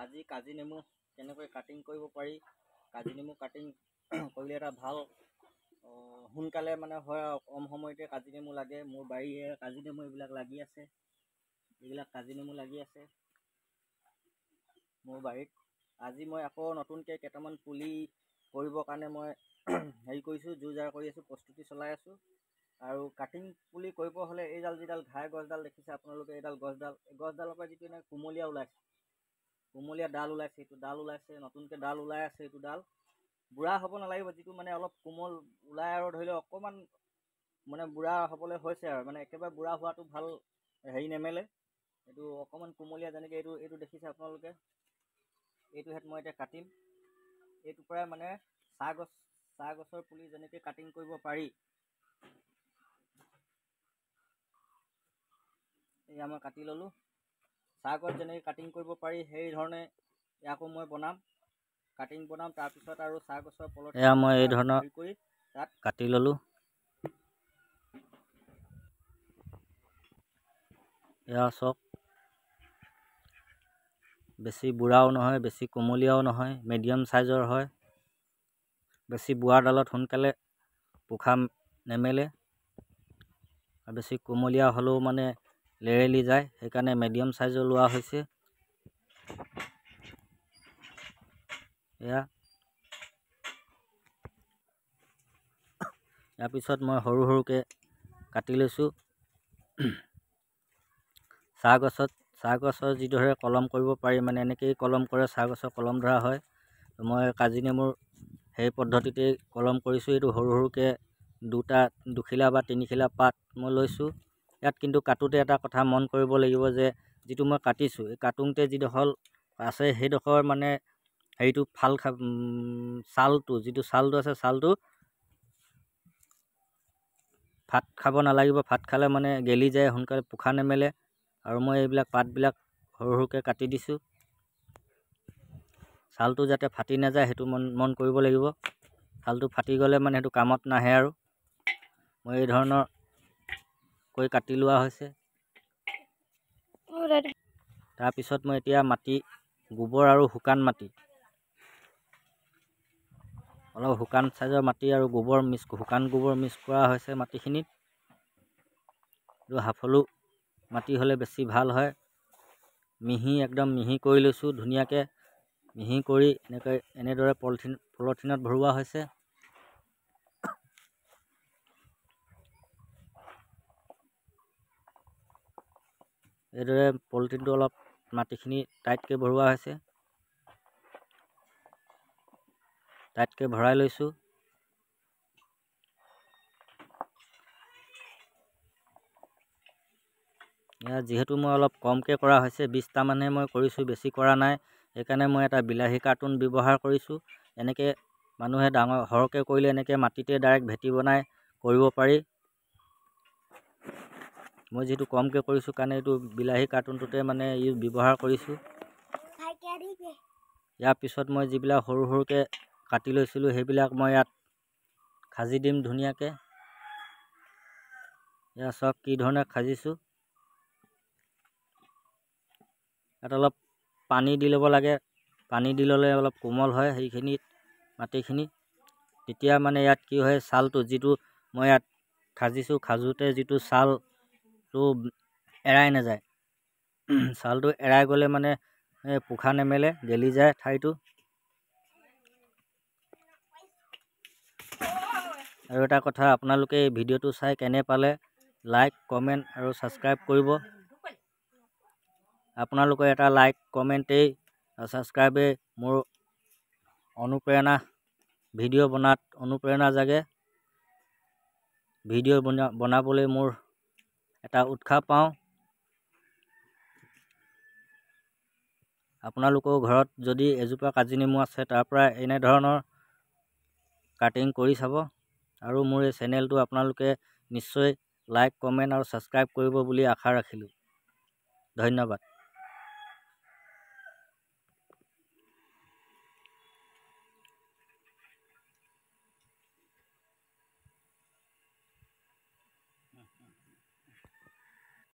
আজি কাজি নেমু কেনেকৈ কাটিং কৰিব পাৰি। কাজি নেমু কাটিং কৰিলে এটা ভাল সোনকালে মানে হয় আৰু কম সময়তে কাজি নেমু লাগে। মোৰ বাৰীয়ে কাজি নেমু এইবিলাক লাগি আছে, এইবিলাক কাজি নেমু লাগি আছে মোৰ বাৰীত। আজি মই আকৌ নতুনকৈ কেইটামান পুলি কৰিবৰ কাৰণে মই হেৰি কৰিছোঁ, যোৰ জাৰ কৰি আছোঁ, প্ৰস্তুতি চলাই আছোঁ। আৰু কাটিং পুলি কৰিব হ'লে এইডাল যিডাল ঘাই গছডাল দেখিছে আপোনালোকে, এইডাল গছডালৰ পৰা যিটো এনেকৈ কুমলীয়া ওলাইছে, কুমলীয়া ডাল ওলাইছে, এইটো ডাল ওলাইছে, নতুনকৈ ডাল ওলাই আছে। এইটো ডাল বুঢ়া হ'ব নালাগিব, যিটো মানে অলপ কোমল ওলাই আৰু ধৰি লওক অকণমান মানে বুঢ়া হ'বলৈ হৈছে আৰু মানে একেবাৰে বুঢ়া হোৱাটো ভাল হেৰি নেমেলে। এইটো অকণমান কুমলীয়া, যেনেকৈ এইটো দেখিছে আপোনালোকে, এইটো হেত মই এতিয়া কাটিম। এইটোৰ পৰাই মানে চাহ গছৰ পুলি যেনেকৈ কাটিং কৰিব পাৰি, এয়া মই কাটি ল'লোঁ। চাহ গছ যেনেকৈ কাটিং কৰিব পাৰি সেই ধৰণে ইয়াকো মই বনাম, কাটিং বনাম। তাৰপিছত আৰু চাহ গছৰ পলত এয়া মই এই ধৰণৰ কৰি তাত কাটি ল'লোঁ। এয়া চাওক, বেছি বুঢ়াও নহয়, বেছি কোমলীয়াও নহয়, মিডিয়াম চাইজৰ হয়। বেছি বুঢ়া ডালত সোনকালে পোখা নেমেলে, আৰু বেছি কোমলীয়া হ'লেও মানে লেৰেলি যায়, সেইকাৰণে মিডিয়াম চাইজৰ লোৱা হৈছে। ইয়াৰ পিছত মই সৰু সৰুকৈ কাটি লৈছোঁ। চাহ গছৰ যিদৰে কলম কৰিব পাৰি, মানে এনেকৈয়ে কলম কৰে, চাহ গছৰ কলম ধৰা হয়। মই কাজি নেমুৰ সেই পদ্ধতিতেই কলম কৰিছোঁ। এইটো সৰু সৰুকৈ দুখিলা বা তিনিখিলা পাত মই লৈছোঁ। ইয়াত কিন্তু কাটোতে এটা কথা মন কৰিব লাগিব যে যিটো মই কাটিছোঁ, এই কাটোতে যিডোখৰ আছে সেইডোখৰ মানে হেৰিটো ছালটো, যিটো ছালটো আছে, ছালটো ফাট খাব নালাগিব। ফাট খালে মানে গেলি যায়, সোনকালে পোখা নেমেলে। আৰু মই এইবিলাক পাতবিলাক সৰু সৰুকৈ কাটি দিছোঁ। ছালটো যাতে ফাটি নাযায় সেইটো মন কৰিব লাগিব। ছালটো ফাটি গ'লে মানে সেইটো কামত নাহে। আৰু মই এই ধৰণৰ কৰি কাটি লোৱা হৈছে। তাৰপিছত মই এতিয়া গোবৰ আৰু শুকান মাটি, অলপ শুকান চাইজৰ মাটি আৰু শুকান গোবৰ মিক্স কৰা হৈছে মাটিখিনিত। এইটো হাফলু মাটি হ'লে বেছি ভাল হয়। একদম মিহি কৰি লৈছোঁ ধুনীয়াকৈ। মিহি কৰি এনেদৰে পলিথিনত ভৰোৱা হৈছে। এইদৰে পলিথিনটো অলপ মাটিখিনি টাইটকৈ ভৰোৱা হৈছে। টাইটকৈ ভৰাই লৈছোঁ। যিহেতু মই অলপ কমকৈ কৰা হৈছে, 20টামানহে মই কৰিছোঁ, বেছি কৰা নাই। সেইকাৰণে মই এটা বিলাহী কাৰ্টুন ব্যৱহাৰ কৰিছোঁ। এনেকৈ মানুহে সৰহকৈ কৰিলে এনেকৈ মাটিতে ডাইৰেক্ট ভেটি বনাই কৰিব পাৰি। মই যিহেতু কমকৈ কৰিছোঁ কাৰণে এইটো বিলাহী কাৰ্টুনটোতে মানে ব্যৱহাৰ কৰিছোঁ। ইয়াৰ পিছত মই যিবিলাক সৰু সৰুকৈ কাটি লৈছিলোঁ সেইবিলাক মই ইয়াত খাজি দিম ধুনীয়াকৈ। এয়া চাওক কি ধৰণে খাজিছোঁ। ইয়াত অলপ পানী দি ল'ব লাগে। পানী দি ল'লে অলপ কোমল হয় মাটিখিনি। তেতিয়া মানে ইয়াত কি হয়, ছালটো যিটো মই ইয়াত খাজোতে যিটো ছালটো এৰাই নাযায়। ছালটো এৰাই গ'লে মানে পোখা নেমেলে, গেলি যায় ঠাইটো। আৰু এটা কথা, আপোনালোকে এই ভিডিঅ'টো চাই কেনে পালে লাইক, কমেণ্ট আৰু ছাবস্ক্ৰাইব কৰিব। আপোনালোকৰ এটা লাইক, কমেণ্টেই আৰু ছাবস্ক্ৰাইবেই মোৰ ভিডিঅ' বনাত অনুপ্ৰেৰণা জাগে। ভিডিঅ' বনাবলৈ মোৰ এটা উৎসাহ পাওঁ। আপোনালোকৰ ঘৰত যদি এজোপা কাজি নেমু আছে, তাৰ পৰা এনেধৰণৰ কাটিং কৰি চাব। আৰু মোৰ এই চেনেলটো আপোনালোকে নিশ্চয় লাইক, কমেণ্ট আৰু ছাবস্ক্ৰাইব কৰিব বুলি আশা ৰাখিলোঁ। ধন্যবাদ।